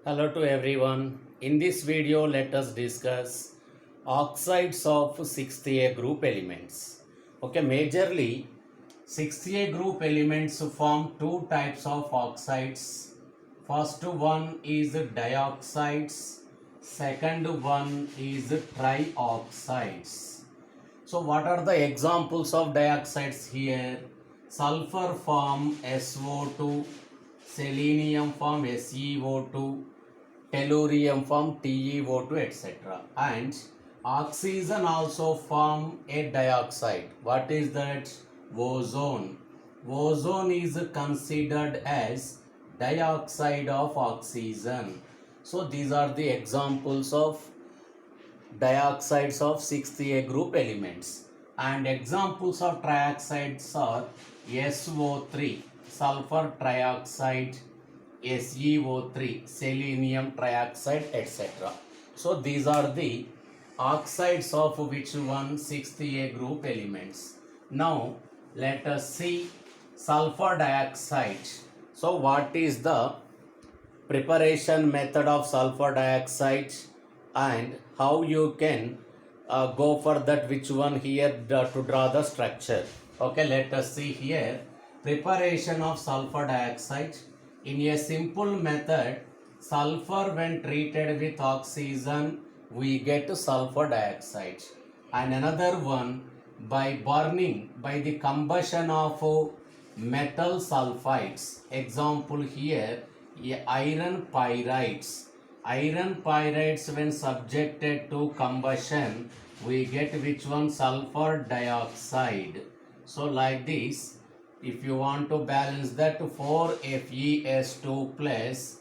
Hello to everyone. In this video, let us discuss oxides of 6th group elements. Okay, majorly 6th group elements form two types of oxides. First one is dioxides, second one is trioxides. So what are the examples of dioxides here? Sulfur form SO2, selenium form SeO2, tellurium form TeO2, etc. And oxygen also form a dioxide. What is that? Ozone. Ozone is considered as dioxide of oxygen. So these are the examples of dioxides of 6th group elements. And examples of trioxides are SO3, sulfur trioxide, SeO3, selenium trioxide, etc. So these are the oxides of which one? 6th group elements. Now let us see sulfur dioxide. So what is the preparation method of sulfur dioxide and how you can go for that, which one here to draw the structure. Okay, let us see here preparation of sulfur dioxide. In a simple method, sulfur when treated with oxygen we get sulfur dioxide, and another one by burning, by the combustion of metal sulfides. Example here, iron pyrites. Iron pyrites when subjected to combustion we get which one? Sulfur dioxide. So like this, if you want to balance that, 4FeS2 plus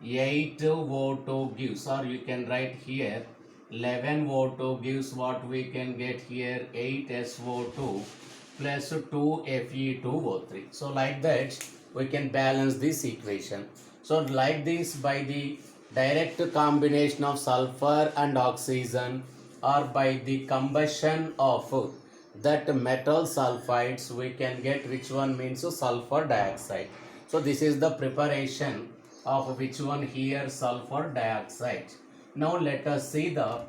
8O2 gives, or you can write here 11O2 gives what we can get here, 8SO2 plus 2Fe2O3. So like that we can balance this equation. So like this, by the direct combination of sulfur and oxygen or by the combustion of that metal sulfides we can get which one? Means sulfur dioxide. So this is the preparation of which one here? Sulfur dioxide. Now let us see the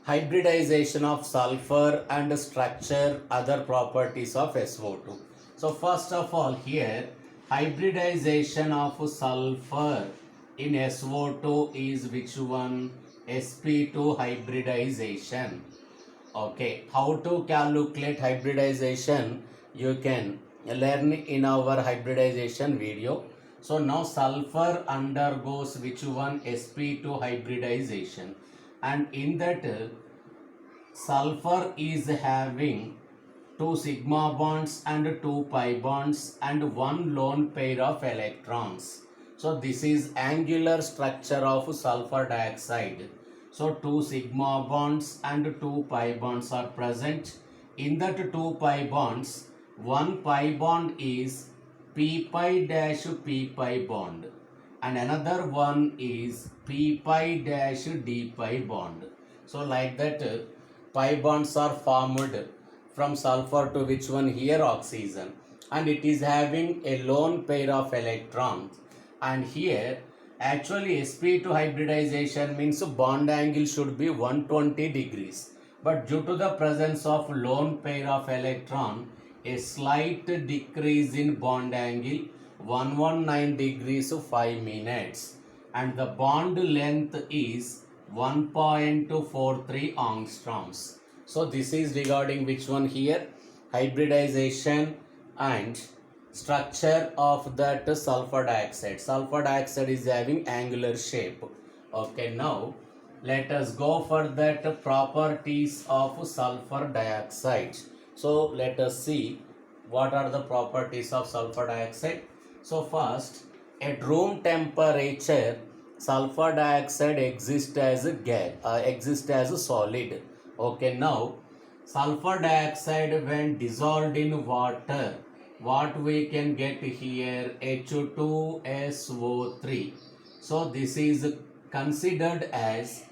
hybridization of sulfur and structure, other properties of SO2. So first of all here, hybridization of sulfur in SO2 is which one? sp2 hybridization. Okay, how to calculate hybridization you can learn in our hybridization video. So now sulfur undergoes which one? sp2 hybridization, and in that sulfur is having 2 sigma bonds and 2 pi bonds and 1 lone pair of electrons. So this is angular structure of sulfur dioxide. So 2 sigma bonds and 2 pi bonds are present. In that 2 pi bonds, 1 pi bond is p pi dash p pi bond and another one is p pi dash d pi bond. So like that pi bonds are formed from sulfur to which one? Here oxygen, and it is having a lone pair of electrons. And here actually sp2 hybridization means bond angle should be 120 degrees, but due to the presence of lone pair of electron, a slight decrease in bond angle, 119 degrees 5 minutes, and the bond length is 1.43 angstroms. So this is regarding which one here? Hybridization and structure of that sulfur dioxide. Sulfur dioxide is having angular shape. Okay, now let us go for that properties of sulfur dioxide. So let us see what are the properties of sulfur dioxide. So first, at room temperature sulfur dioxide exists as a gas, exists as a solid. Okay, now sulfur dioxide when dissolved in water, what we can get here? H2SO3. So this is considered as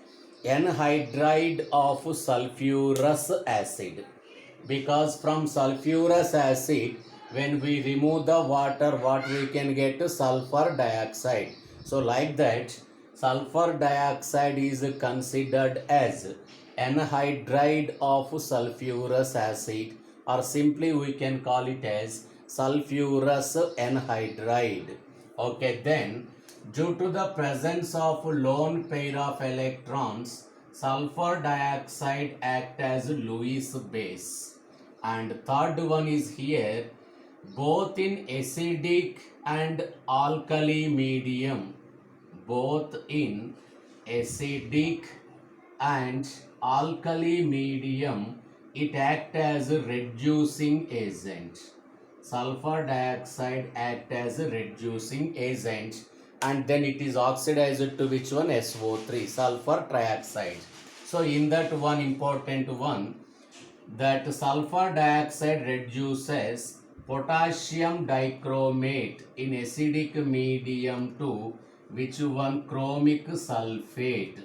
anhydride of sulfurous acid, because from sulfurous acid when we remove the water what we can get? Sulfur dioxide. So like that sulfur dioxide is considered as anhydride of sulfurous acid, or simply we can call it as sulfurous anhydride. Okay, then due to the presence of lone pair of electrons, sulfur dioxide act as Lewis base. And third one is here, both in acidic and alkali medium, both in acidic and alkali medium, it acts as a reducing agent. Sulfur dioxide act as a reducing agent, and then it is oxidized to which one? SO3, sulfur trioxide. So in that one important one, that sulfur dioxide reduces potassium dichromate in acidic medium to which one? Chromic sulfate.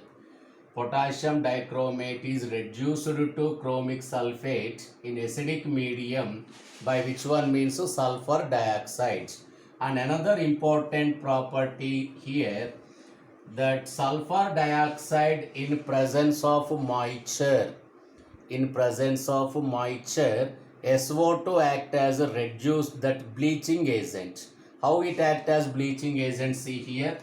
Potassium dichromate is reduced to chromic sulfate in acidic medium by which one? Means sulfur dioxide. And another important property here, that sulfur dioxide in presence of moisture, SO2 act as a reduced, that bleaching agent. How it act as bleaching agent? See here,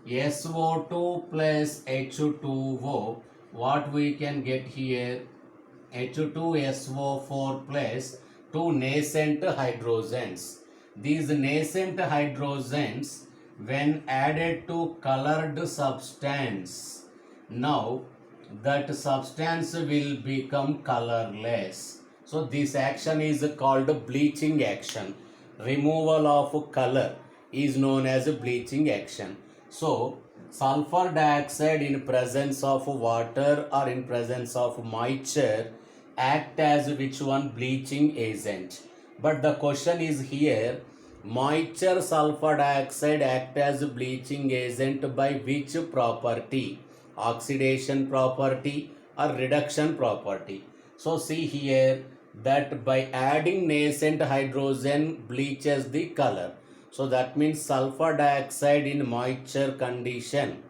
SO2 plus H2O, what we can get here? H2SO4 plus two nascent hydrogens. These nascent hydrogens, when added to colored substance, now that substance will become colorless. So this action is called bleaching action. Removal of color is known as bleaching action. So sulfur dioxide in presence of water or in presence of moisture act as which one? Bleaching agent. But the question is here, moisture sulfur dioxide act as bleaching agent by which property? Oxidation property or reduction property? So see here, that by adding nascent hydrogen bleaches the color. So that means sulfur dioxide in moisture condition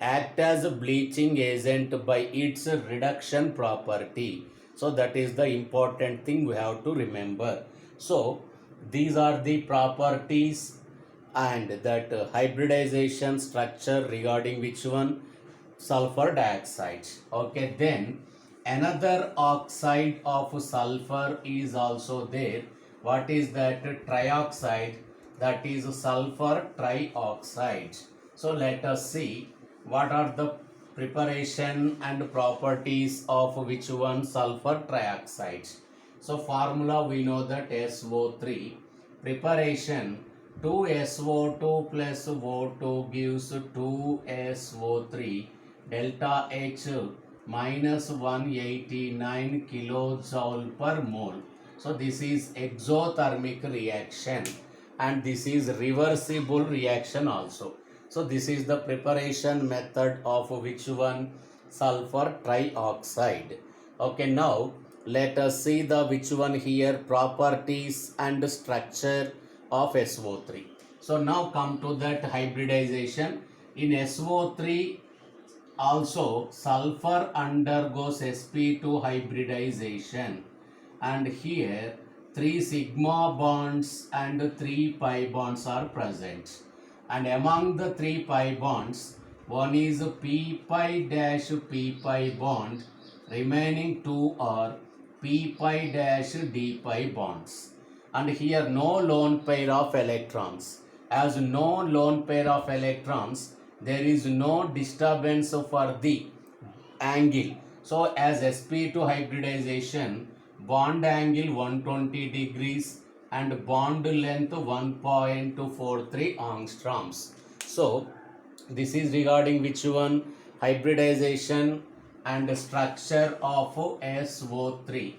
act as a bleaching agent by its reduction property. So that is the important thing we have to remember. So these are the properties and that hybridization structure regarding which one? Sulfur dioxide. Okay, then another oxide of sulfur is also there. What is that? Trioxide, that is sulfur trioxide. So let us see what are the preparation and properties of which one? Sulfur trioxide. So formula we know that SO3. Preparation, 2SO2 plus O2 gives 2SO3 delta H minus 189 kilojoule per mole. So this is exothermic reaction and this is reversible reaction also. So this is the preparation method of which one? Sulfur trioxide. Okay, now let us see the which one here? Properties and structure of SO3. So now come to that hybridization. In SO3 also sulfur undergoes sp2 hybridization, and here 3 sigma bonds and 3 pi bonds are present, and among the 3 pi bonds, one is p pi dash p pi bond, remaining 2 are p pi dash d pi bonds, and here no lone pair of electrons. As no lone pair of electrons, there is no disturbance for the angle. So as sp2 hybridization, bond angle 120 degrees and bond length 1.43 angstroms. So this is regarding which one? Hybridization and structure of SO3.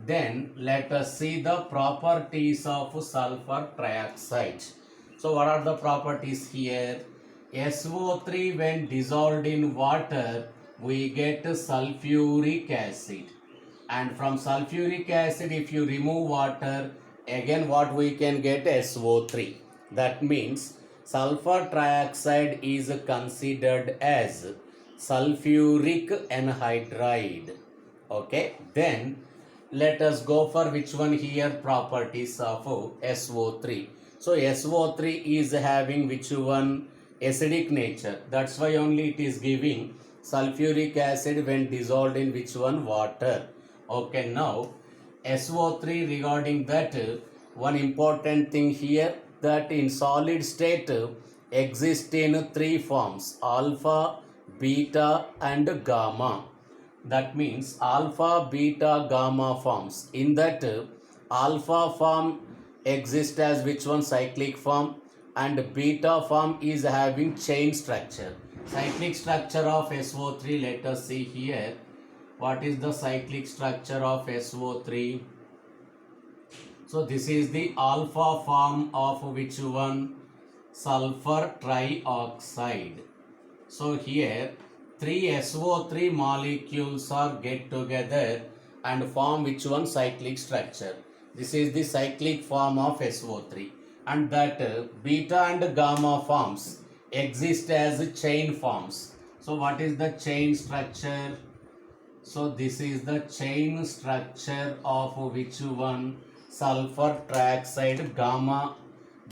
Then let us see the properties of sulfur trioxide. So what are the properties here? SO3 when dissolved in water, we get sulfuric acid, and from sulfuric acid if you remove water, again what we can get? SO3. That means sulfur trioxide is considered as sulfuric anhydride. Okay, then let us go for which one here, properties of SO3. So SO3 is having which one, acidic nature. That's why only it is giving sulfuric acid when dissolved in which one, water. Okay, now SO3 regarding that, one important thing here, that in solid state exist in three forms, alpha, beta and gamma. That means alpha, beta, gamma forms. In that alpha form exists as which one, cyclic form, and beta form is having chain structure. Cyclic structure of SO3, let us see here. What is the cyclic structure of SO3? So this is the alpha form of which one, sulfur trioxide. So here three SO3 molecules are get together and form which one, cyclic structure. This is the cyclic form of SO3, and that beta and gamma forms exist as chain forms. So what is the chain structure? So this is the chain structure of which one, sulfur trioxide, gamma,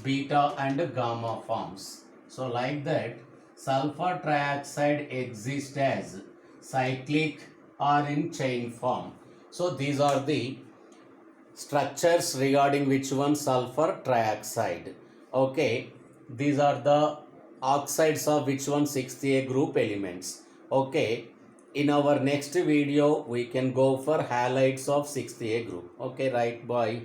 beta and gamma forms. So like that, sulfur trioxide exists as cyclic or in chain form. So these are the structures regarding which one, sulfur trioxide. Okay, these are the oxides of which one, 6A group elements. Okay, in our next video we can go for halides of 6A group. Okay, right, bye.